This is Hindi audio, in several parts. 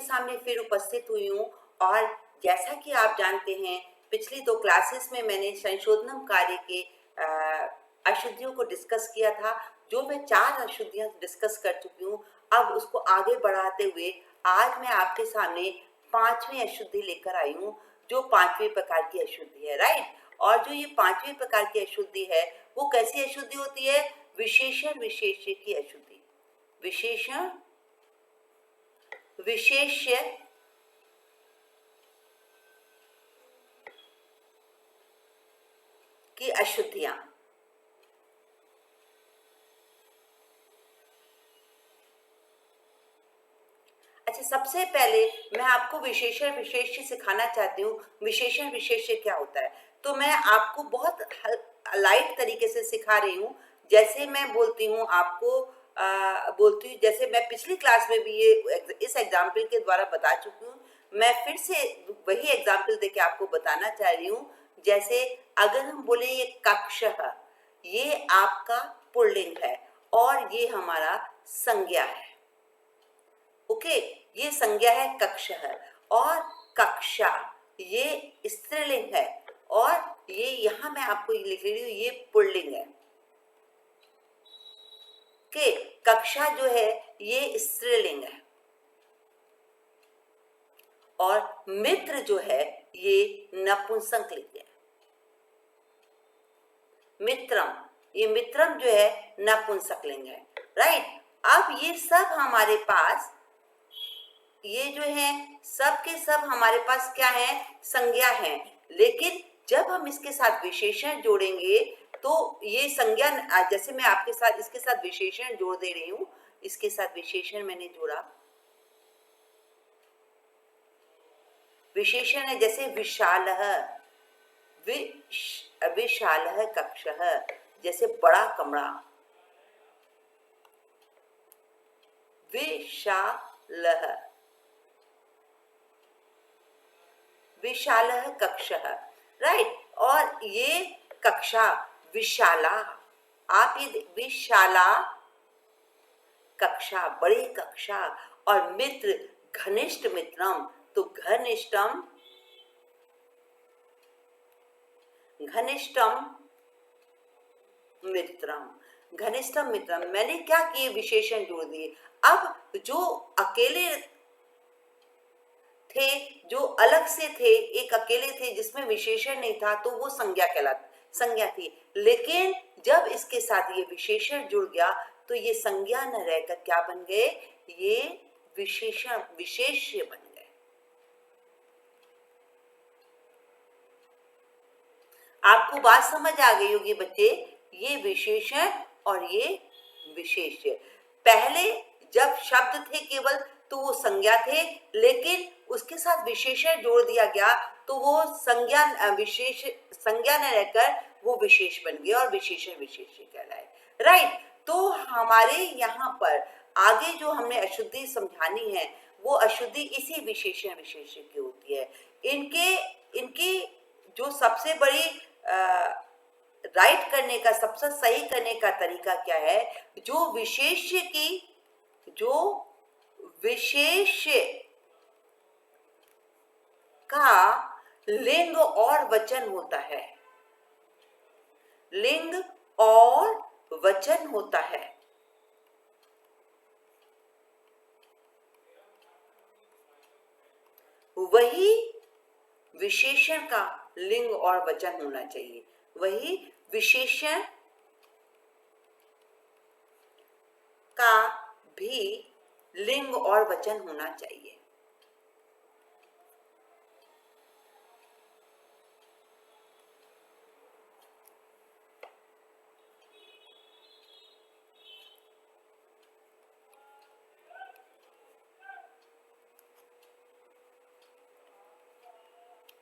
सामने फिर उपस्थित हुई हूँ। और जैसा कि आप जानते हैं, पिछली 2 क्लासेस में मैंने संशोधन कार्य के अशुद्धियों को डिस्कस किया था। जो मैं 4 अशुद्धियां डिस्कस कर चुकी हूँ, अब उसको आगे बढ़ाते हुए आज मैं आपके सामने 5वीं अशुद्धि लेकर आई हूँ, जो 5वें प्रकार की अशुद्धि है, राइट। और जो ये 5वें प्रकार की अशुद्धि है, वो कैसी अशुद्धि होती है? विशेषण विशेष्य की अशुद्धि। विशेषण विशेष्य की अशुद्धियां। अच्छा, सबसे पहले मैं आपको विशेषण विशेष्य सिखाना चाहती हूँ। विशेषण विशेष्य क्या होता है? तो मैं आपको बहुत लाइट तरीके से सिखा रही हूँ। जैसे मैं बोलती हूँ आपको, बोलती हूँ, जैसे मैं पिछली क्लास में भी ये इस एग्जाम्पल के द्वारा बता चुकी हूँ, मैं फिर से वही एग्जाम्पल देके आपको बताना चाह रही हूँ। जैसे अगर हम बोले ये कक्षः, ये आपका पुल्लिंग है और ये हमारा संज्ञा है। ओके, ये संज्ञा है कक्षः। और कक्षा ये स्त्रीलिंग है, और ये यहां मैं आपको लिख रही हूँ, ये पुल्लिंग है। ओके, कक्षा जो है ये स्त्रीलिंग है, और मित्र जो है ये नपुंसकलिंग है। मित्रम, ये मित्रम जो है नपुंसकलिंग है, राइट। अब ये सब हमारे पास, ये जो है सब के सब हमारे पास क्या है? संज्ञा है। लेकिन जब हम इसके साथ विशेषण जोड़ेंगे तो ये संज्ञा, जैसे मैं आपके साथ इसके साथ विशेषण जोड़ दे रही हूं, इसके साथ विशेषण मैंने जोड़ा। विशेषण है जैसे विशालः, विशालः कक्षः, जैसे बड़ा कमरा। विशालः, विशालः कक्षः, राइट। और ये कक्षा विशाला, आप ये विशाला कक्षा, बड़ी कक्षा। और मित्र घनिष्ठ मित्रम, तो घनिष्ठम, घनिष्ठम मित्रम, घनिष्ठम मित्रम। मैंने क्या किए? विशेषण जोड़ दिए। अब जो अकेले थे, जो अलग से थे, एक अकेले थे जिसमें विशेषण नहीं था, तो वो संज्ञा थी। लेकिन जब इसके साथ ये विशेषण जुड़ गया तो ये संज्ञा न रहकर क्या बन गए? ये विशेषण विशेष्य बन गए। आपको बात समझ आ गई होगी बच्चे? ये विशेषण और ये विशेष्य। पहले जब शब्द थे केवल तो वो संज्ञा थे, लेकिन उसके साथ विशेषण जोड़ दिया गया तो वो संज्ञा विशेष संज्ञा न रहकर वो विशेष बन गया और विशेषण विशेष्य कहलाए, राइट। तो हमारे यहाँ पर आगे जो हमने अशुद्धि समझानी है, वो अशुद्धि इसी विशेषण विशेष्य की होती है। इनके इनकी जो सबसे बड़ी राइट करने का, सबसे सही करने का तरीका क्या है? जो विशेष्य की, जो विशेष्य का लिंग और वचन होता है, लिंग और वचन होता है, वही विशेषण का लिंग और वचन होना चाहिए। वही विशेषण का भी लिंग और वचन होना चाहिए।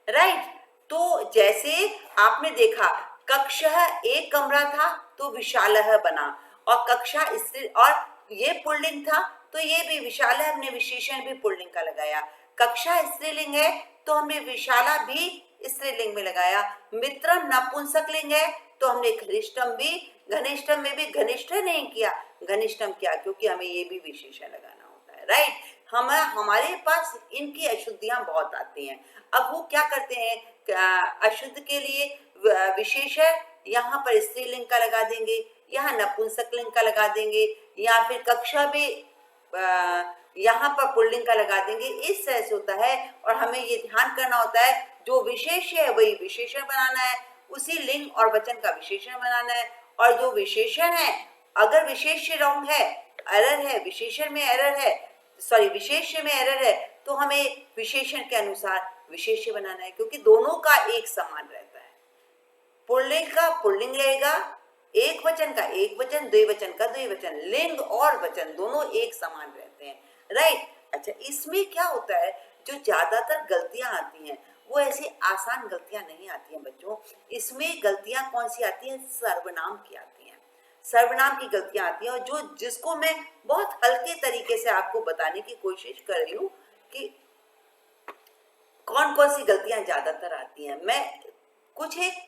राइट। तो जैसे आपने देखा, कक्षः एक कमरा था तो विशालः बना, और कक्षा स्त्री, और ये पुल्लिंग था तो ये भी विशालः, हमने विशेषण भी पुल्लिंग का लगाया। कक्षा स्त्रीलिंग है तो हमने विशाला भी स्त्रीलिंग में लगाया। मित्रम नपुंसकलिंग है तो हमने घनिष्ठम भी, घनिष्ठम में भी घनिष्ठ नहीं किया, घनिष्ठम किया, क्योंकि हमें ये भी विशेषण लगाना होता है, राइट। हमारे पास इनकी अशुद्धियां बहुत आती हैं। अब वो क्या करते हैं, अशुद्ध के लिए विशेषण यहाँ पर स्त्रीलिंग का लगा देंगे, यहाँ नपुंसक लिंग का लगा देंगे, या फिर कक्षा में यहाँ पर पुल्लिंग का लगा देंगे। इस तरह से होता है, और हमें ये ध्यान करना होता है जो विशेष है वही विशेषण बनाना है, उसी लिंग और वचन का विशेषण बनाना है। और जो विशेषण है, अगर विशेष्य रॉन्ग है, एरर है, विशेषण में एरर है, सॉरी विशेष्य में एरर है, तो हमें विशेषण के अनुसार विशेष्य बनाना है, क्योंकि दोनों का एक समान रहता है। पुल्लिंग का पुल्लिंग रहेगा, एक वचन का एक वचन, द्विवचन का द्विवचन, लिंग और वचन दोनों एक समान रहते हैं, राइट। अच्छा, इसमें क्या होता है, जो ज्यादातर गलतियां आती हैं वो ऐसी आसान गलतियां नहीं आती हैं बच्चों। इसमें गलतियां कौन सी आती हैं, सर्वनाम की आती हैं, सर्वनाम की गलतियां आती हैं, और जो जिसको मैं बहुत हल्के तरीके से आपको बताने की कोशिश कर रही हूँ कि कौन कौन सी गलतियां ज्यादातर आती हैं। मैं कुछ एक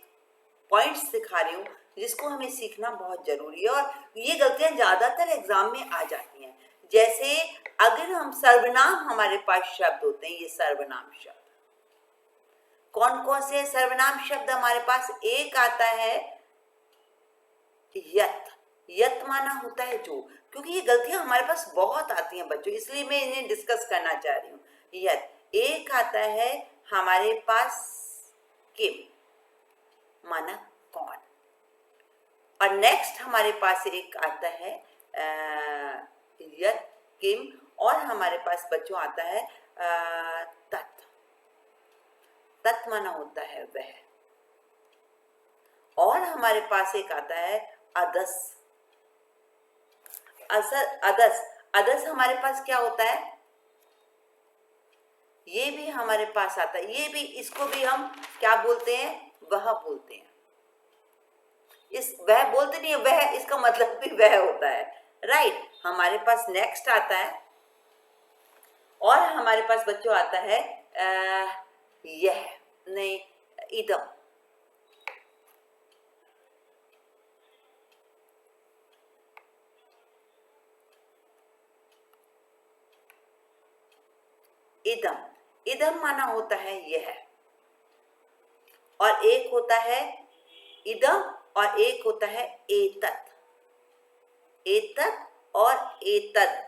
पॉइंट्स सिखा रही हूँ जिसको हमें सीखना बहुत जरूरी है, और ये गलतियां ज्यादातर एग्जाम में आ जाती हैं। जैसे अगर हम सर्वनाम, हमारे पास शब्द होते हैं, ये सर्वनाम शब्द कौन कौन से सर्वनाम शब्द हमारे पास, एक आता है यत, यत माना होता है जो, क्योंकि ये गलतियां हमारे पास बहुत आती हैं बच्चों, इसलिए मैं इन्हें डिस्कस करना चाह रही हूँ। यत, एक आता है हमारे पास किम, माना कौन, और नेक्स्ट हमारे पास एक आता है यत, किम, और हमारे पास बच्चों आता है तत्, तत् माना होता है वह, और हमारे पास एक आता है अदस, अदस, अदस हमारे पास क्या होता है, ये भी हमारे पास आता है, ये भी, इसको भी हम क्या बोलते हैं, वह बोलते हैं। इस वह बोलते नहीं है, वह इसका मतलब भी वह होता है, राइट। हमारे पास नेक्स्ट आता है, और हमारे पास बच्चों आता है यह, नहीं, इदम, इदम, इदम माना होता है यह, और एक होता है इदम, और एक होता है एतत्, एतत् और एतद,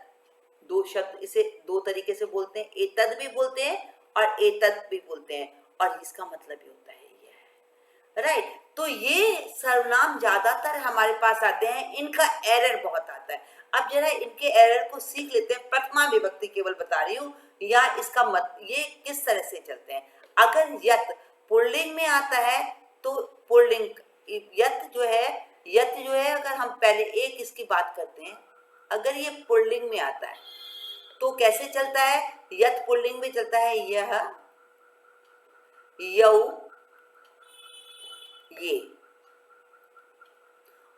दो शब्द, इसे दो तरीके से बोलते हैं, एतद भी बोलते हैं और एतत् भी बोलते हैं, और इसका मतलब ये होता है यह, राइट। तो ये सर्वनाम ज्यादातर हमारे पास आते हैं, इनका एरर बहुत आता है। अब जरा इनके एरर को सीख लेते हैं, प्रथमा विभक्ति केवल बता रही हूँ, या इसका मत ये किस तरह से चलते हैं। अगर यत पुल्लिंग में आता है तो पुल्लिंग, यत जो है, यत जो है, अगर हम पहले एक इसकी बात करते हैं, अगर ये पुल्लिंग में आता है तो कैसे चलता है, यत पुल्लिंग में चलता है यह, यौ, ये,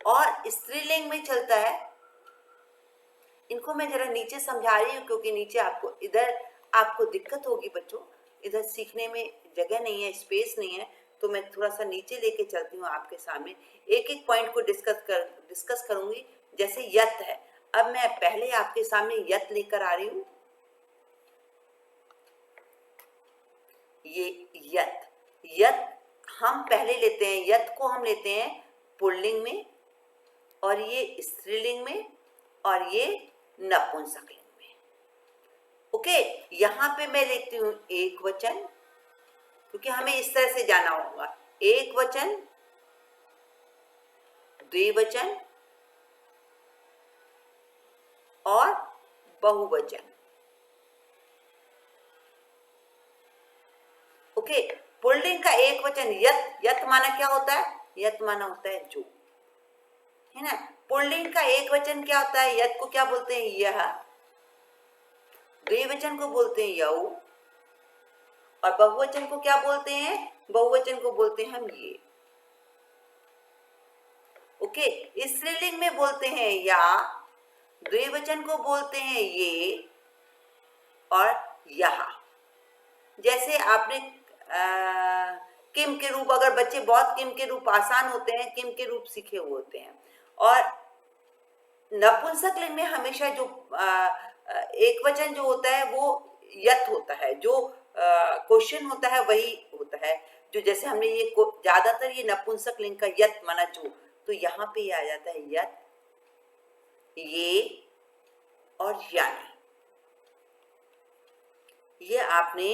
और स्त्रीलिंग में चलता है, इनको मैं जरा नीचे समझा रही हूँ क्योंकि नीचे आपको, इधर आपको दिक्कत होगी बच्चों, इधर सीखने में जगह नहीं है, स्पेस नहीं है, तो मैं थोड़ा सा नीचे लेके चलती हूँ आपके सामने, एक एक पॉइंट को डिस्कस करूंगी। जैसे यत है, अब मैं पहले आपके सामने यत लेकर आ रही हूँ, ये यत, यत हम पहले लेते हैं, यत को हम लेते हैं पुल्लिंग में, और ये स्त्रीलिंग में, और ये नपुंसकलिंग में। ओके, यहां पे मैं लेती हूं एक वचन, क्योंकि हमें इस तरह से जाना होगा, एक वचन, द्विवचन और बहुवचन। ओके, पुल्लिंग का एक वचन यत, यत माना क्या होता है, यत माना होता है जो, है ना। पुल्लिंग का एक वचन क्या होता है, यत को क्या बोलते हैं, यह, द्विवचन को बोलते हैं यौ, और बहुवचन को क्या बोलते हैं, बहुवचन को बोलते हैं हम ये। ओके, स्त्रीलिंग में बोलते हैं या, द्विवचन को बोलते हैं ये और यहा। जैसे आपने किम के रूप, अगर बच्चे बहुत किम के रूप आसान होते हैं, किम के रूप सीखे हुए होते हैं, और नपुंसकलिंग में हमेशा जो एक वचन जो होता है वो यत होता है, जो क्वेश्चन होता है वही होता है। जो जैसे हमने ये ज्यादातर ये नपुंसक लिंग का यत माना जो, तो यहाँ पे ये आ जाता है यत, ये और यानी। ये आपने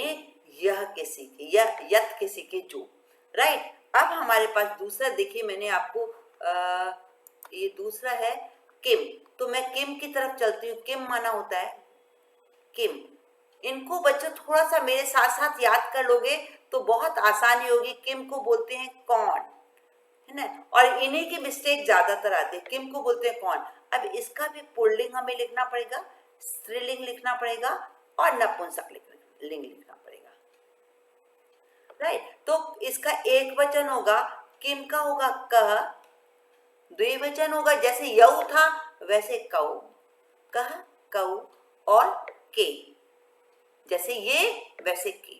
यह के सीखे, यत के सीखे जो, राइट। अब हमारे पास दूसरा देखिए, मैंने आपको ये दूसरा है किम, तो मैं किम की तरफ चलती हूँ। किम माना होता है किम। इनको बच्चों थोड़ा सा मेरे साथ साथ याद कर लोगे तो बहुत आसानी होगी। किम को बोलते हैं कौन, है ना, और इन्हीं की मिस्टेक ज्यादातर आती है। किम को बोलते हैं कौन। अब इसका भी पुल्लिंग हमें लिखना पड़ेगा, स्त्रीलिंग लिखना पड़ेगा और नपुंसक लिंग लिखना पड़ेगा, राइट। तो इसका एक वचन होगा, किम का होगा कह, द्विवचन होगा जैसे यऊ था वैसे कऊ, कह कऊ, और के जैसे ये वैसे के,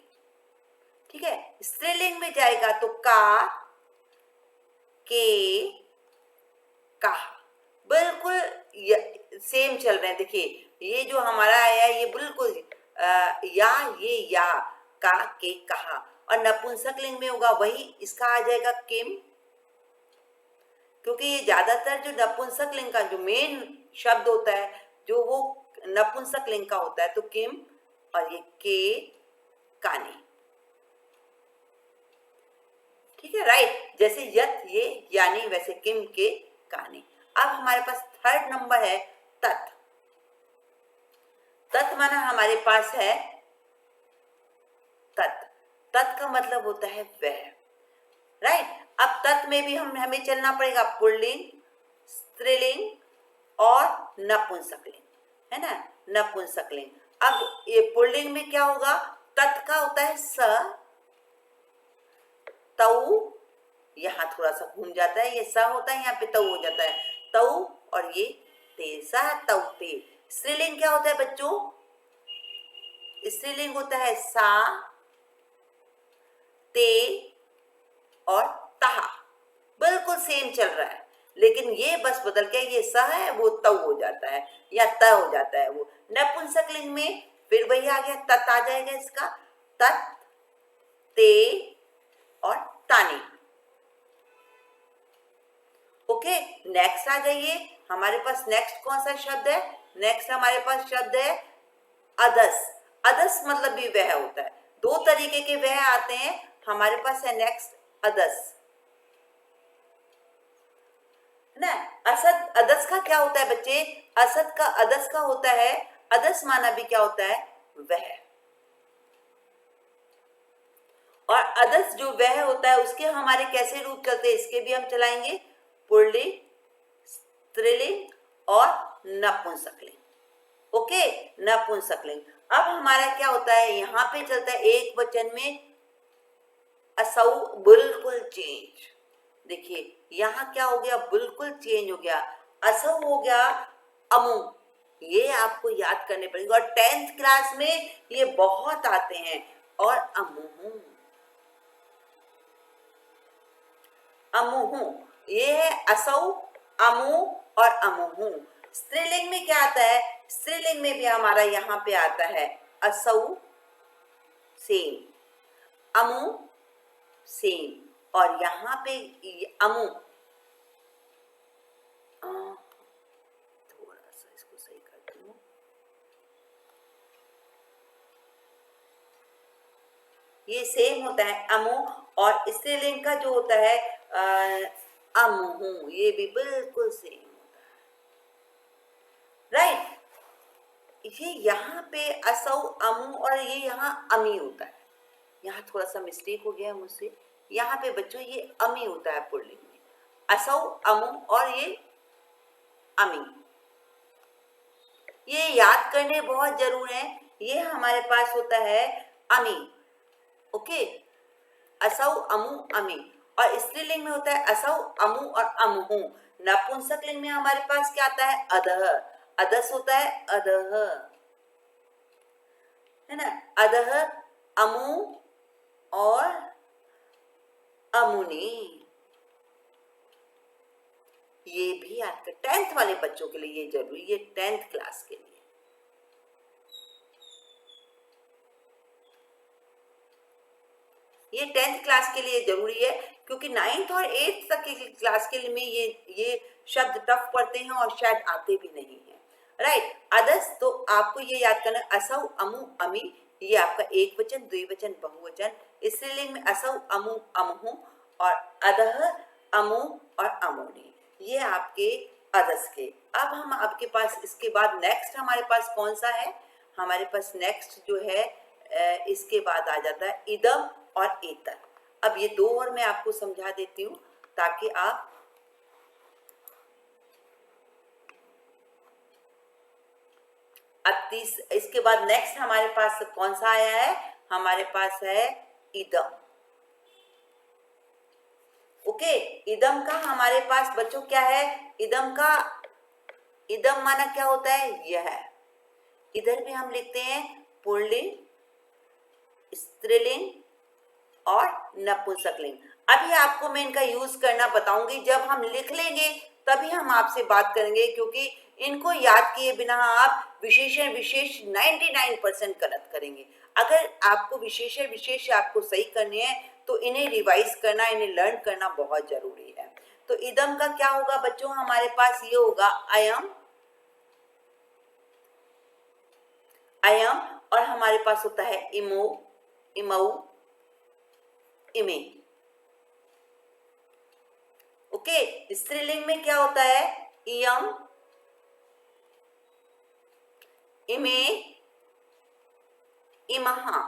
ठीक है। स्त्रीलिंग में जाएगा तो का, के, का, बिल्कुल सेम चल रहे हैं। देखिए ये जो हमारा आया है ये बिल्कुल या, ये या, का, के, कहा, और नपुंसक लिंग में होगा वही इसका आ जाएगा किम, क्योंकि ये ज्यादातर जो नपुंसक लिंग का जो मेन शब्द होता है जो वो नपुंसक लिंग का होता है, तो किम और ये के, कानी, ठीक है, राइट। जैसे यत ये यानी वैसे किम के कानी। अब हमारे पास थर्ड नंबर है तत्। तत् माना हमारे पास है तत्। तत् का मतलब होता है वह, राइट। अब तत् में भी हमें चलना पड़ेगा पुल्लिंग, स्त्रीलिंग और नपुंसकलिंग, है ना, नपुंसकलिंग। अब ये पुल्लिंग में क्या होगा, तत् का होता है स, तऊ, यहाँ थोड़ा सा घूम जाता है, ये स होता है, यहाँ पे तऊ हो जाता है, तऊ, और ये ते, सा तऊ ते। स्त्रीलिंग क्या होता है बच्चों, स्त्रीलिंग होता है सा, ते और तहा, बिल्कुल सेम चल रहा है, लेकिन ये बस बदल के ये स है वो तऊ हो जाता है या त हो जाता है। वो नपुंसक लिंग में फिर वही आ गया, तत् आ जाएगा इसका, तत्, ते और तानी। ओके, नेक्स्ट आ जाइए। हमारे पास नेक्स्ट कौन सा शब्द है, नेक्स्ट हमारे पास शब्द है अदस। अदस मतलब भी वह होता है, दो तरीके के वह आते हैं हमारे पास है। नेक्स्ट अदस, ना, असद अदस का क्या होता है बच्चे, असद का अदस का होता है, अदस माना भी क्या होता है वह, और अदस जो वह होता है उसके हमारे कैसे रूप चलते हैं, इसके भी हम चलाएंगे, पुल्लिंग, स्त्रीलिंग और नपुंसकलिंग। ओके, नपुंसकलिंग। अब हमारा क्या होता है, यहाँ पे चलता है एक वचन में असौ, बिल्कुल चेंज। देखिए यहाँ क्या हो गया, बिल्कुल चेंज हो गया, असौ हो गया अमु। ये आपको याद करने पड़ेगा, और 10th क्लास में ये बहुत आते हैं। और अमुहु, अमुहु, ये है असौ, अमु और अमुहु। स्त्रीलिंग में क्या आता है, स्त्रीलिंग में भी हमारा यहाँ पे आता है असौ, सेम, अमु सेम, और यहाँ पे अमु, थोड़ा सा इसको सही करती हूँ, ये सेम होता है अमु, और स्त्रीलिंग का जो होता है अमुहु, ये भी बिल्कुल सेम होता है, राइट। ये यहाँ पे असौ, अमु, और ये यहाँ अमी होता है। यहाँ थोड़ा सा मिस्टेक हो गया मुझसे, यहाँ पे बच्चों ये अमी होता है पुल्लिंग में, असौ, अमु और ये अमी। ये याद करने बहुत जरूर है। ये हमारे पास होता है अमी, ओके, असौ, अमु, अमी, और स्त्रीलिंग में होता है असौ, अमु और अमुहु। नपुंसक लिंग में हमारे पास क्या आता है, अधः, अदस होता है अधः, है ना, अधः, अमु और अमुनी। ये भी याद कर, 10th वाले बच्चों के लिए ये जरूरी, ये 10th क्लास के लिए, ये 10th क्लास के लिए जरूरी है, क्योंकि 9th और 8th तक की क्लास के लिए में ये शब्द टफ पड़ते हैं और शायद आते भी नहीं है, राइट। अदर्स तो आपको ये याद करना, असौ, अमु, अमी, ये आपका एक वचन, द्विवचन, बहुवचन। स्त्रीलिंग में असौ, अमु, अमहु, और अदह, अमु और अमोनी, ये आपके अदर्स के। अब हम आपके पास इसके बाद नेक्स्ट हमारे पास कौन सा है, हमारे पास नेक्स्ट जो है इसके बाद आ जाता है इदम और एतर। अब ये दो और मैं आपको समझा देती हूँ ताकि आप अब इसके बाद नेक्स्ट हमारे पास कौन सा आया है, हमारे पास है इदम। ओके, इदम का हमारे पास बच्चों क्या है, इदम का, इदम माना क्या होता है, यह है। इधर भी हम लिखते हैं पुल्लिंग, स्त्रीलिंग और नपुंसकलिंग। अभी आपको मैं इनका यूज करना बताऊंगी, जब हम लिख लेंगे तभी हम आपसे बात करेंगे, क्योंकि इनको याद किए बिना आप विशेषण विशेष 99% गलत करेंगे। अगर आपको विशेषण विशेष आपको सही करने हैं तो इन्हें रिवाइज करना, इन्हें लर्न करना बहुत जरूरी है। तो इदम का क्या होगा बच्चों, हमारे पास ये होगा अयम, अयम, और हमारे पास होता है इमो, इमऊ, इमे। ओके, स्त्रीलिंग में क्या होता है, इयम, इमे, इमहा।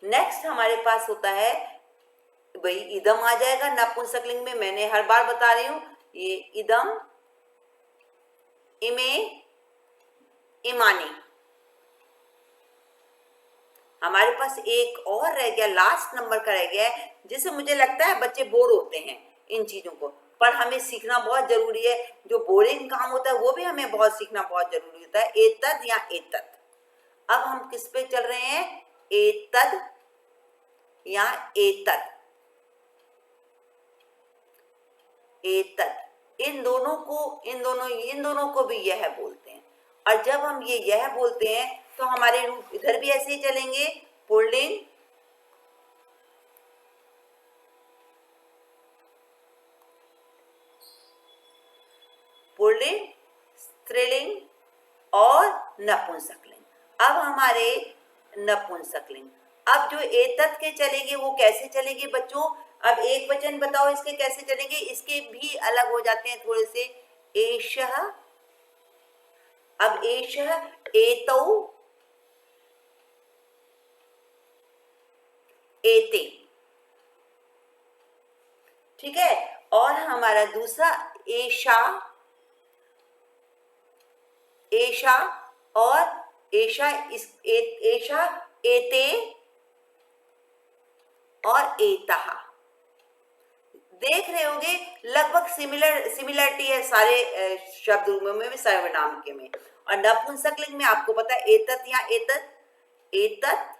नेक्स्ट हमारे पास होता है, वही इदम आ जाएगा नपुंसकलिंग में, मैंने हर बार बता रही हूं, ये इदम, इमे, इमानी। हमारे पास एक और रह गया, लास्ट नंबर का रह गया है, जिसे मुझे लगता है बच्चे बोर होते हैं इन चीजों को, पर हमें सीखना बहुत जरूरी है। जो बोरिंग काम होता है वो भी हमें बहुत सीखना बहुत जरूरी होता है, एतद या एतत। अब हम किस पे चल रहे हैं, एतद या एतत, एतत। इन दोनों को भी यह बोलते हैं। और जब हम ये यह बोलते हैं तो हमारे रूप इधर भी ऐसे ही चलेंगे, पुल्लिंग, पुल्लिंग, स्त्रीलिंग और नपुंसकलिंग। अब हमारे नपुंसकलिंग, अब जो एतत के चलेंगे वो कैसे चलेंगे बच्चों, अब एक वचन बताओ इसके कैसे चलेंगे, इसके भी अलग हो जाते हैं थोड़े से। एषः, अब एषः, एतौ, एते, ठीक है। और हमारा दूसरा एषा, एषा और एषा, एषा, एते और एतः। देख रहे होंगे लगभग सिमिलरिटी है सारे शब्द रूपों में भी, सर्वनाम के में। और नपुंसकलिंग में आपको पता है एतत या एतत, एतत,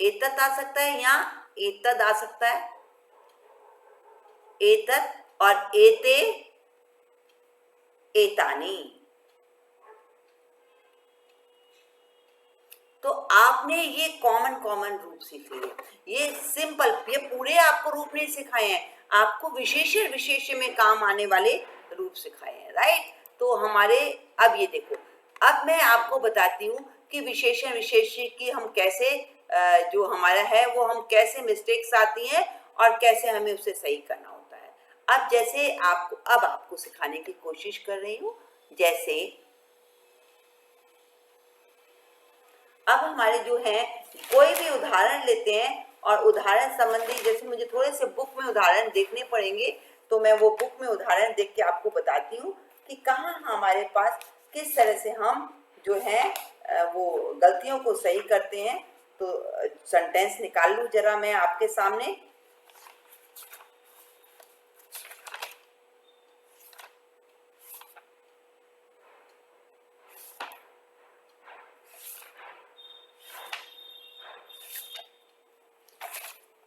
एतत आ सकता है या एतद आ सकता है, एतत और एते, एतानी। तो आपने ये कॉमन रूप सीख लिए, ये सिंपल, ये पूरे आपको रूप नहीं सिखाए हैं, आपको विशेषण विशेष्य में काम आने वाले रूप सिखाए हैं, राइट। तो हमारे, अब ये देखो, अब मैं आपको बताती हूँ कि विशेषण विशेष्य की हम कैसे जो हमारा है वो हम कैसे मिस्टेक्स आती हैं और कैसे हमें उसे सही करना होता है। अब जैसे आपको सिखाने की कोशिश कर रही हूँ, जैसे अब हमारे जो है कोई भी उदाहरण लेते हैं और उदाहरण संबंधी, जैसे मुझे थोड़े से बुक में उदाहरण देखने पड़ेंगे, तो मैं वो बुक में उदाहरण देख के आपको बताती हूँ कि कहाँ हमारे पास किस तरह से हम जो है वो गलतियों को सही करते हैं। तो सेंटेंस निकाल लूँ जरा मैं आपके सामने।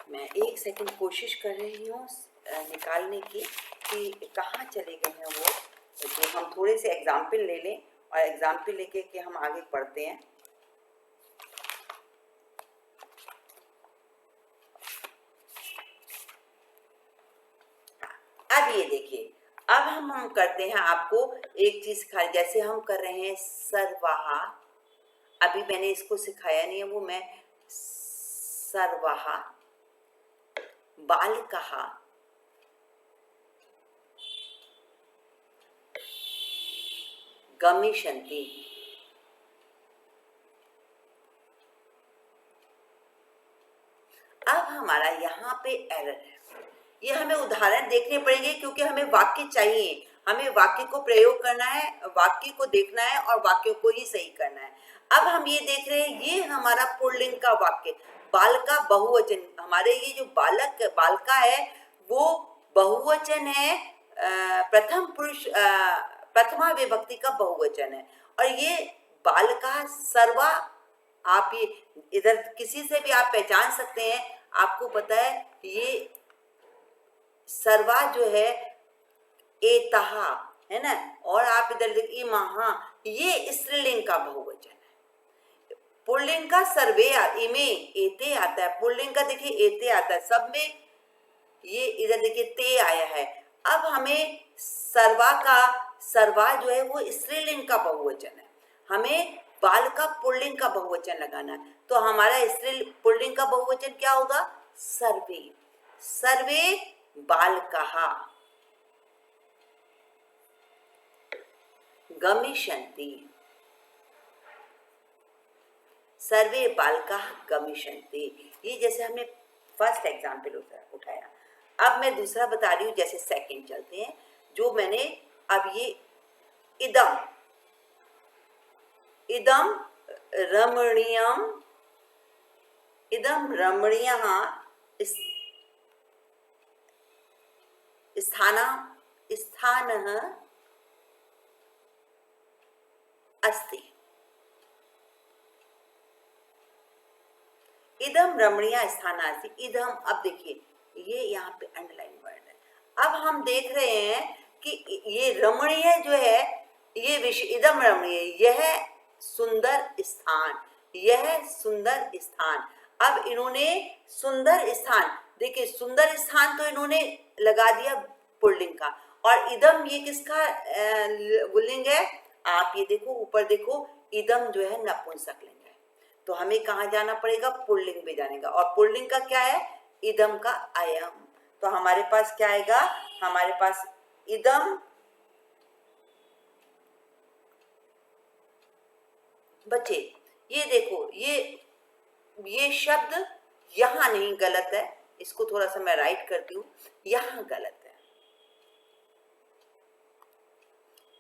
मैं एक सेकंड कोशिश कर रही हूँ निकालने की कि कहाँ चले गए हैं वो, तो हम थोड़े से एग्जाम्पल ले लें और एग्जाम्पल लेके कि हम आगे पढ़ते हैं। ये देखिए, अब हम करते हैं, आपको एक चीज सिखा, जैसे हम कर रहे हैं सर्वाहा, अभी मैंने इसको सिखाया नहीं है, वो मैं सर्वाहा, बालकहा, गमिष्यन्ति। अब हमारा यहाँ पे एरर है, ये हमें उदाहरण देखने पड़ेंगे क्योंकि हमें वाक्य चाहिए, हमें वाक्य को प्रयोग करना है, वाक्य को देखना है और वाक्य को ही सही करना है। अब हम ये देख रहे हैं, ये हमारा पुल्लिंग का वाक्य, बालका बहुवचन, हमारे ये जो बालक बालका है वो बहुवचन है, प्रथम पुरुष प्रथमा विभक्ति का बहुवचन है, और ये बालका सर्वा, आप ये इधर किसी से भी आप पहचान सकते हैं, आपको पता है ये सर्वा जो है एतहा है ना, और आप इधर देखिए महा, ये स्त्रीलिंग का बहुवचन है। पुल्लिंग का सर्वे इमे एते आता है, पुल्लिंग का देखिए एते आता है, सब में ये इधर देखिए ते आया है। अब हमें सर्वा जो है वो स्त्रीलिंग का बहुवचन है, हमें बाल का पुल्लिंग का बहुवचन लगाना है, तो हमारा स्त्री पुल्लिंग का बहुवचन क्या होगा, सर्वे, सर्वे बालकहा गमिष्यन्ति, सर्वे बालकाः गमिष्यन्ति। ये जैसे हमने फर्स्ट एग्जाम्पल उठाया। अब मैं दूसरा बता रही हूँ, जैसे सेकंड चलते हैं, जो मैंने अब ये इदम, इदम रमणीयम, इदम रमणीयः स्थानः अस्ति, इदम रमणीय स्थान अस्ति, इदम, अब देखिए ये यहाँ पे अंडरलाइन वर्ड है। अब हम देख रहे हैं कि ये रमणीय जो है, ये इदम रमणीय, यह सुंदर स्थान, यह सुंदर स्थान। अब इन्होंने सुंदर स्थान, देखिए सुंदर स्थान तो इन्होंने लगा दिया पुल्लिंग का, और इदम ये किसका पुल्लिंग है, आप ये देखो ऊपर देखो, इदम जो है नपुंसकलिंग है, तो हमें कहाँ जाना पड़ेगा, पुल्लिंग पे जाने का, और पुल्लिंग का क्या है, इदम का अयम, तो हमारे पास क्या आएगा, हमारे पास इदम, बच्चे ये देखो, ये शब्द यहाँ नहीं, गलत है, इसको थोड़ा सा मैं राइट करती हूँ, यहाँ गलत है,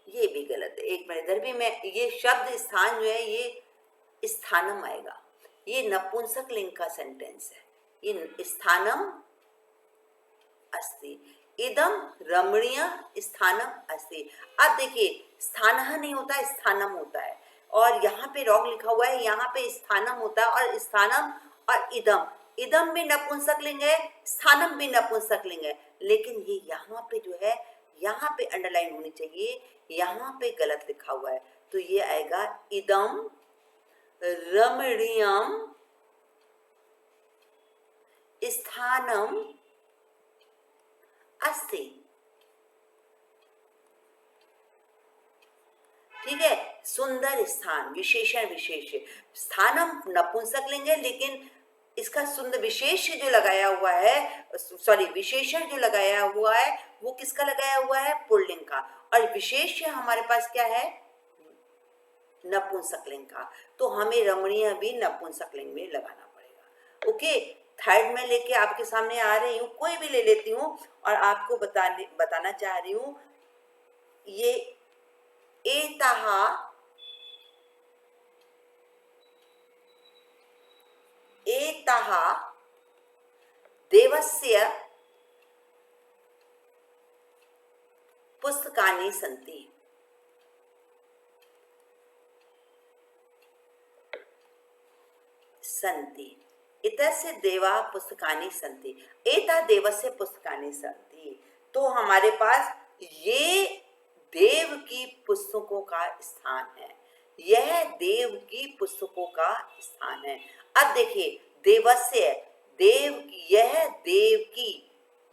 ये भी गलत है, एक मिनट इधर भी मैं, ये शब्द स्थान जो है ये स्थानम आएगा, ये नपुंसक लिंग का सेंटेंस है, ये स्थानम अस्ति, इदम रमणीय स्थानम अस्ति। अब देखिए स्थानः नहीं होता है, स्थानम होता है, और यहाँ पे रॉन्ग लिखा हुआ है, यहाँ पे स्थानम होता है, और स्थानम और इदम, इदम भी नपुंसक लिंग है, स्थानम भी नपुंसक लिंग है, लेकिन ये यहाँ पे जो है, यहाँ पे अंडरलाइन होनी चाहिए, यहाँ पे गलत लिखा हुआ है, तो ये आएगा इदम रमणीयम स्थानम अस्ति, ठीक है, सुंदर स्थान, विशेषण विशेष, स्थानम नपुंसक लिंग है, लेकिन इसका सुंदर विशेष जो लगाया हुआ है, सॉरी विशेषण जो लगाया हुआ है वो किसका लगाया हुआ है, पुल्लिंग का, और विशेष हमारे पास क्या है, नपुंसकलिंग का, तो हमें रमणीय भी नपुंसकलिंग में लगाना पड़ेगा। ओके, थर्ड में लेके आपके सामने आ रही हूँ, कोई भी ले लेती हूँ और आपको बताना चाह रही हूँ, ये एतहा देवस्य पुस्तकानि सन्ति, इतस्य देवा पुस्तकानि सन्ति, एता देवस्य पुस्तकानि सन्ति, तो हमारे पास ये देव की पुस्तकों का स्थान है, यह देव की पुस्तकों का स्थान है। अब देखिए देवस्य, देव, यह देव की,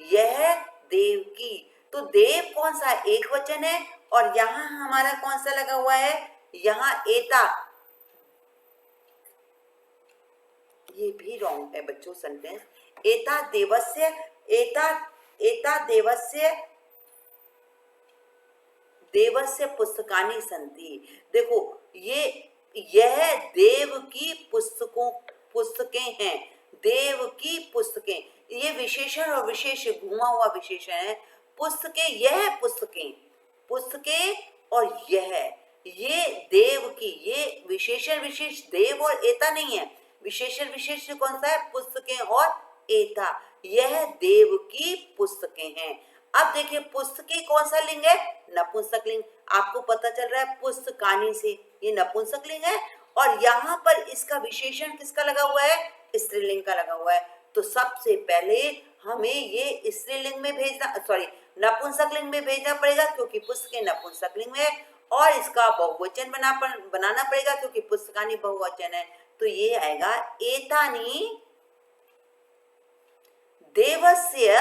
यह देव की, तो देव कौन सा एक वचन है और यहाँ हमारा कौन सा लगा हुआ है, यहाँ एता। ये भी रॉन्ग है बच्चों सेंटेंस। एता देवस्य, एता एता देवस्य, देवस्य पुस्तकानि सन्ति। देखो यह देव की पुस्तकें हैं, देव की पुस्तकें, ये विशेषण और विशेष घुमा हुआ विशेषण है। पुस्तकें, यह पुस्तकें, पुस्तकें और ये देव की, ये विशेषण विशेष देव और एता नहीं है, विशेषण विशेष कौन सा है, पुस्तकें और एता, यह देव की पुस्तकें हैं। अब देखिए पुस्तकें कौन सा लिंग है, नपुंसक लिंग। आपको पता चल रहा है पुस्तकानी से ये नपुंसक लिंग है और यहाँ पर इसका विशेषण किसका लगा हुआ है, स्त्रीलिंग का लगा हुआ है। तो सबसे पहले हमें ये स्त्रीलिंग में भेजना, सॉरी नपुंसक लिंग में भेजना पड़ेगा क्योंकि पुस्तकें नपुंसक लिंग में है, और इसका बहुवचन बनाना पड़ेगा क्योंकि पुस्तकानी बहुवचन है। तो ये आएगा एतानी देवस्य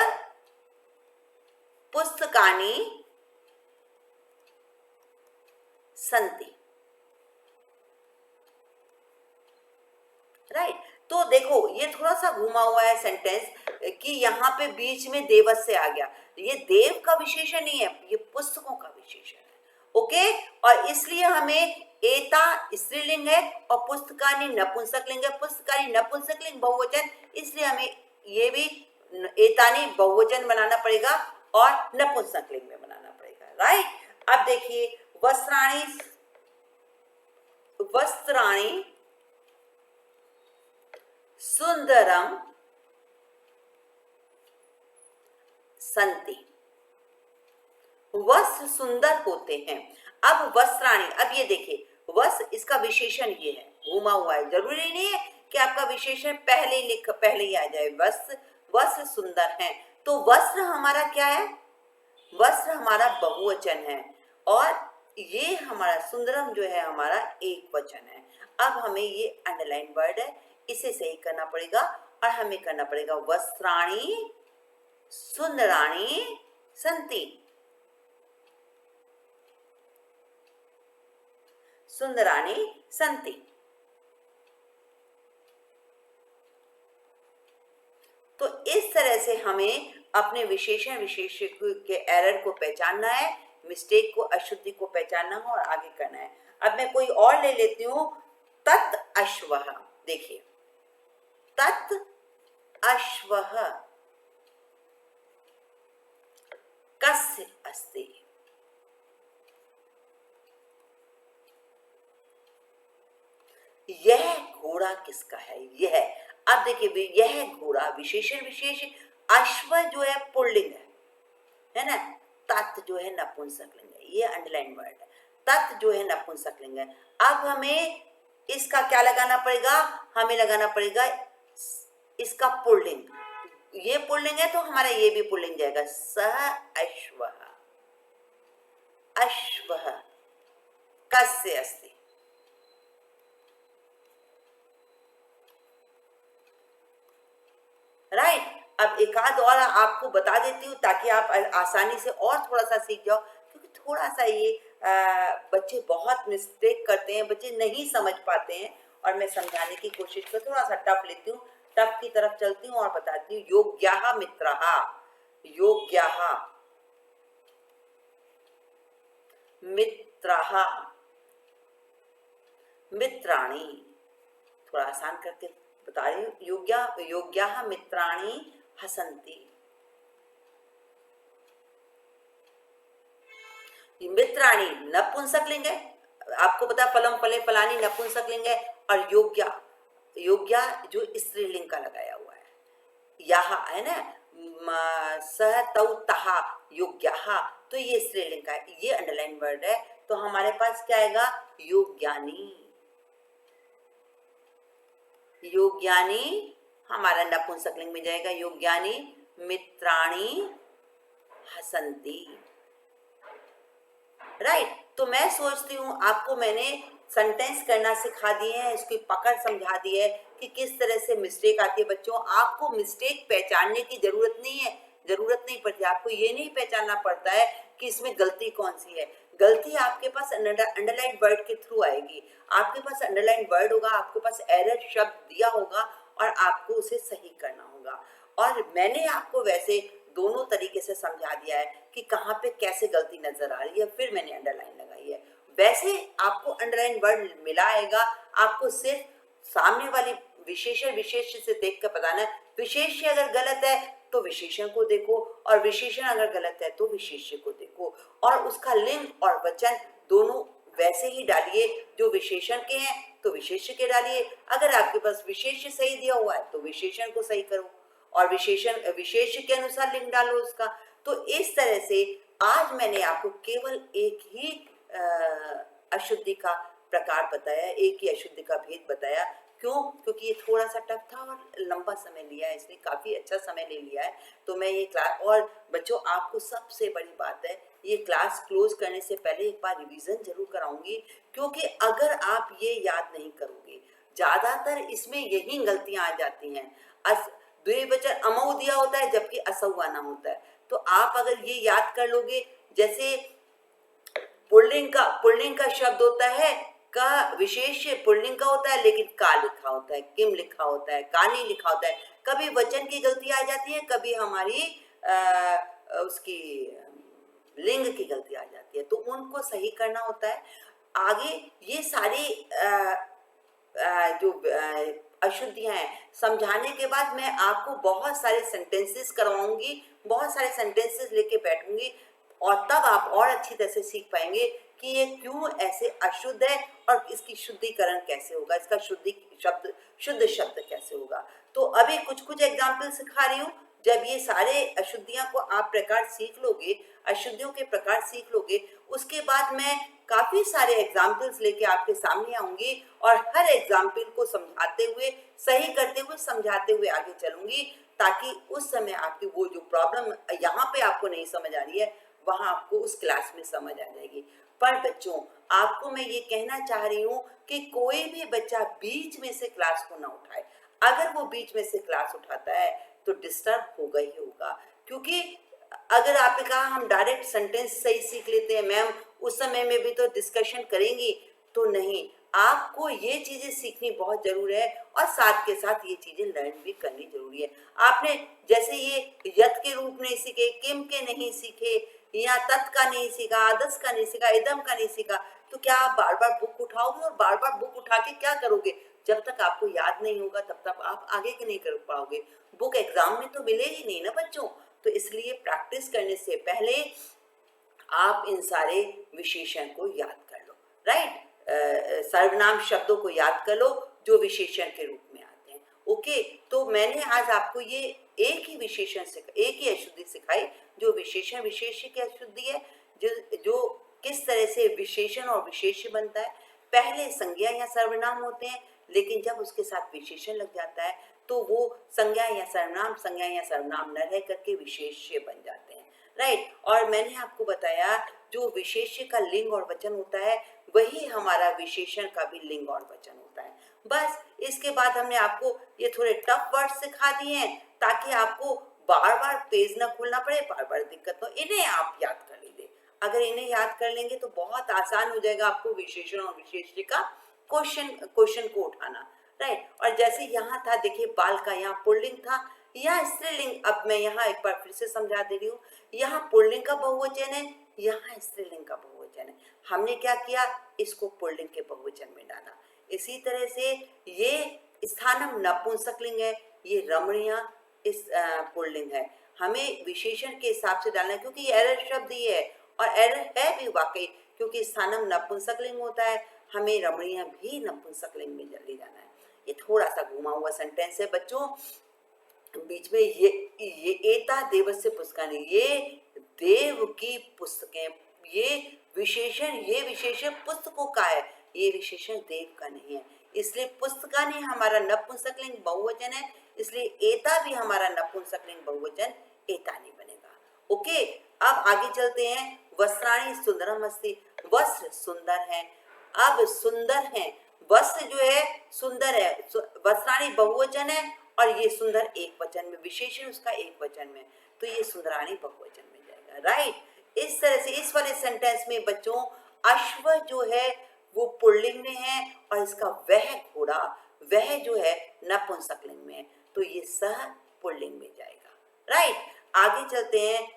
पुस्तकानि सन्ति। राइट, तो देखो ये थोड़ा सा घुमा हुआ है सेंटेंस कि यहाँ पे बीच में देवस्य आ गया, ये देव का विशेषण नहीं है, ये पुस्तकों का विशेषण है। ओके, और इसलिए हमें एता स्त्रीलिंग है और पुस्तकानि नपुंसक लिंग है, पुस्तकानि नपुंसक लिंग बहुवचन, इसलिए हमें ये भी एतानी बहुवचन बनाना पड़ेगा और नपुंसक लिंग में बनाना पड़ेगा। राइट, अब देखिए वस्त्राणि, वस्त्राणि सुंदरम सन्ति, वस्त्र सुंदर होते हैं। अब वस्त्राणि, अब ये देखिए वस्त्र, इसका विशेषण ये है, घुमा हुआ है, जरूरी नहीं है कि आपका विशेषण पहले ही आ जाए। वस्त्र सुंदर हैं, तो वस्त्र हमारा क्या है, वस्त्र हमारा बहुवचन है और ये हमारा सुंदरम जो है हमारा एक वचन है। अब हमें ये अंडरलाइन वर्ड है, इसे सही करना पड़ेगा और हमें करना पड़ेगा वस्त्राणि सुंदराणि सन्ति, सुंदराणि सन्ति। तो इस तरह से हमें अपने विशेषण विशेष के एरर को पहचानना है, मिस्टेक को, अशुद्धि को पहचानना है और आगे करना है। अब मैं कोई और ले लेती हूं, तत् अश्वः। देखिए तत् अश्वः कस्य अस्ति, यह घोड़ा किसका है, यह। अब देखिए यह घोड़ा विशेषण विशेष, अश्व जो है पुल्लिंग है ना, तत् जो है नपुंसक लिंग है, ये अंडरलाइन वर्ड है, तत् जो है नपुंसक लिंग है। अब हमें इसका क्या लगाना पड़ेगा, हमें लगाना पड़ेगा इसका पुल्लिंग, ये पुल्लिंग है तो हमारा ये भी पुल्लिंग जाएगा, सह अश्वः, अश्वः कस्य अस्ति। राइट, अब एक आध और आपको बता देती हूँ ताकि आप आसानी से और थोड़ा सा सीख जाओ, क्योंकि थोड़ा सा ये बच्चे बहुत मिस्टेक करते हैं, बच्चे नहीं समझ पाते हैं और मैं समझाने की कोशिश कर थोड़ा सा टफ लेती हूँ, टफ की तरफ चलती हूँ और बताती हूँ। योग्याः मित्राः, योग्याः मित्राः मित्राणि, थोड़ा आसान करके बता रही हूँ। योग्याः मित्राणि हसन्ति, मित्राणि नपुंसक लिंग है, आपको पता फलम फले फलानी नपुंसक लिंग है, और योग्या जो स्त्रीलिंग का लगाया हुआ है, यह है ना, सह तौ तहा योग्याः, तो ये स्त्रीलिंग का है, ये अंडरलाइन वर्ड है। तो हमारे पास क्या आएगा, योग्यानी, योग्यानी हमारा नपुंसक लिंग में जाएगा, योग्यानी मित्राणि हसन्ति। राइट, तो मैं सोचती हूँ आपको मैंने सेंटेंस करना सिखा दिए हैं, इसकी पकड़ समझा दी है कि किस तरह से मिस्टेक आती है। बच्चों आपको मिस्टेक पहचानने की जरूरत नहीं है, जरूरत नहीं पड़ती, आपको ये नहीं पहचानना पड़ता है कि इसमें गलती कौन सी है। गलती आपके पास अंडरलाइन वर्ड के थ्रू आएगी, आपके पास अंडरलाइन वर्ड होगा, आपके पास एरर शब्द दिया होगा और आपको उसे सही करना होगा। और मैंने आपको वैसे दोनों तरीके से समझा दिया है कि कहाँ पे कैसे गलती नजर आ रही है, फिर मैंने अंडरलाइन लगाई है। वैसे आपको अंडरलाइन वर्ड मिला आएगा, आपको सिर्फ सामने वाली विशेषण विशेष्य से देख कर बताना है। विशेष्य अगर गलत है तो विशेषण को देखो, और विशेषण अगर गलत है तो विशेष्य को देखो, और उसका लिंग और वचन दोनों वैसे ही डालिए, जो विशेषण के हैं तो विशेष्य के डालिए, अगर आपके पास विशेष्य सही दिया हुआ है तो विशेषण को सही करो, और विशेषण विशेष्य के अनुसार लिंग डालो उसका। तो इस तरह से आज मैंने आपको केवल एक ही अशुद्धि का प्रकार बताया, एक ही अशुद्धि का भेद बताया। क्यों? क्योंकि ये थोड़ा सा टफ था और लंबा समय लिया है, इसलिए काफी अच्छा समय ले लिया है। तो मैं ये क्लास, और बच्चों आपको सबसे बड़ी बात है, ये क्लास क्लोज करने से पहले एक बार रिवीजन जरूर कराऊंगी, क्योंकि अगर आप ये याद नहीं करोगे, ज्यादातर इसमें यही गलतियां आ जाती हैं। द्विवचन अमऊ दिया होता है जबकि असौ आना होता है, तो आप अगर ये याद कर लोगे, जैसे पुल्लिंग का शब्द होता है, का विशेष पुल्लिंग का होता है लेकिन का लिखा होता है, किम लिखा होता है, का नहीं लिखा होता है। कभी वचन की गलती आ जाती है, कभी हमारी उसकी लिंग की गलती आ जाती है, तो उनको सही करना होता है। आगे ये सारी जो अशुद्धियां हैं समझाने के बाद मैं आपको बहुत सारे सेंटेंसेस करवाऊंगी, बहुत सारे सेंटेंसेस लेके बैठूंगी, और तब आप और अच्छी तरह से सीख पाएंगे कि ये क्यों ऐसे अशुद्ध है और इसकी शुद्धिकरण कैसे होगा, इसका शुद्ध शब्द कैसे होगा। तो अभी कुछ कुछ एग्जाम्पल सिखा रही हूँ। जब ये सारे अशुद्धियां को आप प्रकार सीख लोगे, अशुद्धियों के प्रकार सीख लोगे, उसके बाद मैं काफी सारे एग्जाम्पल्स लेके आपके सामने आऊंगी और हर एग्जाम्पल को समझाते हुए, सही करते हुए, समझाते हुए आगे चलूंगी, ताकि उस समय आपकी वो जो प्रॉब्लम यहाँ पे आपको नहीं समझ आ रही है, वहां आपको उस क्लास में समझ आ जाएगी। पर बच्चों आपको मैं ये कहना चाह रही हूँ कि कोई भी बच्चा बीच में से क्लास को ना उठाए। अगर वो बीच में से क्लास उठाता है तो डिस्टर्ब होगा ही होगा, क्योंकि अगर आपने कहा हम डायरेक्ट सेंटेंस सही सीख लेते हैं मैम, उस समय में भी तो डिस्कशन करेंगी, तो नहीं, आपको ये चीजें सीखनी बहुत जरूरी है और साथ के साथ ये चीजें लर्न भी करनी जरूरी है। आपने जैसे ये यत के रूप नहीं सीखे, किम के नहीं सीखे, या तत् का नहीं सीखा, आदर्श का नहीं सीखा, इदम का नहीं सीखा, तो क्या आप बार बार बुक उठाओगे और बार बार बुक उठा के क्या करोगे? जब तक आपको याद नहीं होगा तब तक आप आगे के नहीं कर पाओगे। बुक एग्जाम में तो मिलेगी नहीं ना बच्चों, तो इसलिए प्रैक्टिस करने से पहले आप इन सारे विशेषण को याद कर लो, राइट। सर्वनाम शब्दों को याद कर लो जो विशेषण के रूप में आते हैं। ओके, तो मैंने आज आपको ये एक ही विशेषण एक ही अशुद्धि सिखाई जो विशेषण विशेष्य की अशुद्धि है, जो किस तरह से विशेषण और विशेष्य बनता है। पहले संज्ञा या सर्वनाम होते हैं, लेकिन जब उसके साथ विशेषण लग जाता है तो वो संज्ञा या सर्वनाम न रह करके विशेष्य बन जाते हैं, राइट। और मैंने आपको बताया जो विशेष्य का लिंग और वचन होता है वही हमारा विशेषण का भी लिंग और वचन होता है। बस इसके बाद हमने आपको ये थोड़े टफ वर्ड सिखा दिए हैं ताकि आपको बार बार पेज ना खोलना पड़े, बार बार दिक्कत हो, इन्हें आप याद कर लीजिए। अगर इन्हें याद कर लेंगे तो बहुत आसान हो जाएगा आपको विशेषण और विशेष्य का क्वेश्चन को उठाना, राइट। और जैसे यहाँ था, देखिए बाल का यहाँ पुल्लिंग था, यहाँ स्त्रीलिंग। अब मैं यहाँ एक बार फिर से समझा दे रही हूँ, यहाँ पुल्लिंग का बहुवचन है, यहाँ स्त्रीलिंग का बहुवचन है। हमने क्या किया, इसको पुल्लिंग के बहुवचन में डाला। इसी तरह से ये स्थानम नपुंसकलिंग है, ये रमणीय इस पुल्लिंग है। हमें विशेषण के हिसाब से डालना है, क्योंकि एरर शब्द ये है और एरर है भी वाकई, क्योंकि स्थानम नपुंसकलिंग होता है, हमें रमणीय भी नपुंसकलिंग में ले जाना है। ये थोड़ा सा घुमा हुआ सेंटेंस है बच्चों, बीच में ये एता देवस्य पुस्तकानि, ये देव की पुस्तकें, ये विशेषण पुस्तकों का है, ये विशेषण देव का नहीं है। इसलिए पुस्तकानि हमारा नपुंसकलिंग बहुवचन है, इसलिए एता भी हमारा नपुंसकलिंग बहुवचन एता नहीं बनेगा। ओके, अब आगे चलते हैं। वस्त्राणि सुंदरम अस्ति, वस्त्र सुंदर है। अब सुंदर है, वस्त्र जो है सुंदर है, वस्त्राणि बहुवचन है और ये सुंदर एक वचन में, विशेषण उसका एक वचन में। तो ये सुंदराणी बहुवचन में जाएगा, राइट। इस तरह से इस वाले सेंटेंस में बच्चों अश्व जो है वो पुल्लिंग में है और इसका वह घोड़ा वह जो है नपुंसकलिंग में है, तो ये सह पुल्लिंग में जाएगा, राइट। आगे चलते हैं,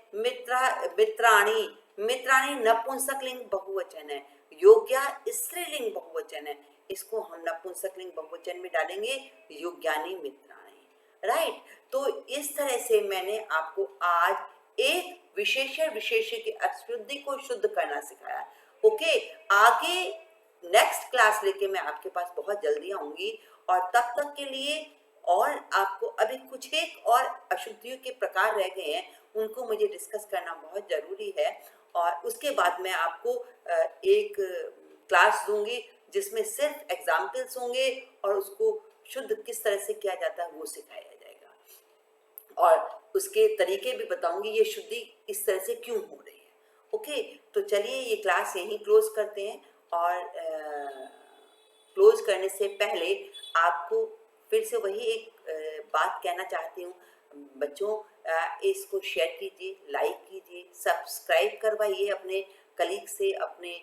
मित्राणी, मित्राणी नपुंसकलिंग बहुवचन है, योग्या स्त्रीलिंग बहुवचन है, इसको हम नपुंसकलिंग बहुवचन में डालेंगे योग्यानी मित्राणी, राइट। तो इस तरह से मैंने आपको आज एक विशेषण विशेष्य की अशुद्धि को शुद्ध करना सिखाया, ओके। आगे नेक्स्ट क्लास लेके मैं आपके पास बहुत जल्दी आऊंगी और तब तक के लिए और आपको अभी कुछ एक और अशुद्धियों के प्रकार रह गए हैं, उनको मुझे डिस्कस करना बहुत जरूरी है और उसके बाद मैं आपको एक क्लास दूंगी जिसमें सिर्फ एग्जाम्पल्स होंगे और उसको शुद्ध किस तरह से किया जाता है वो सिखाया जाएगा और उसके तरीके भी बताऊंगी ये शुद्धि इस तरह से क्यों हो रही है, ओके। तो चलिए ये क्लास यहीं क्लोज करते हैं और क्लोज करने से पहले आपको फिर से वही एक बात कहना चाहती हूँ बच्चों, इसको शेयर कीजिए, लाइक कीजिए, सब्सक्राइब करवाइए अपने कलीग से, अपने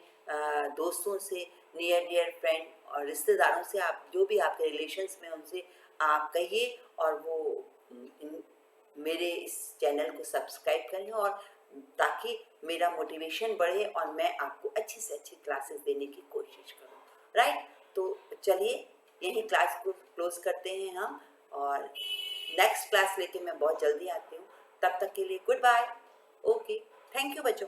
दोस्तों से, नियर डियर फ्रेंड और रिश्तेदारों से, आप जो भी आपके रिलेशंस में उनसे आप कहिए और वो मेरे इस चैनल को सब्सक्राइब करें और ताकि मेरा मोटिवेशन बढ़े और मैं आपको अच्छी से अच्छी क्लासेस देने की कोशिश करूं, राइट। तो चलिए यही क्लास को क्लोज करते हैं हम और नेक्स्ट क्लास लेके मैं बहुत जल्दी आती हूँ, तब तक के लिए good bye, okay, thank you बच्चों।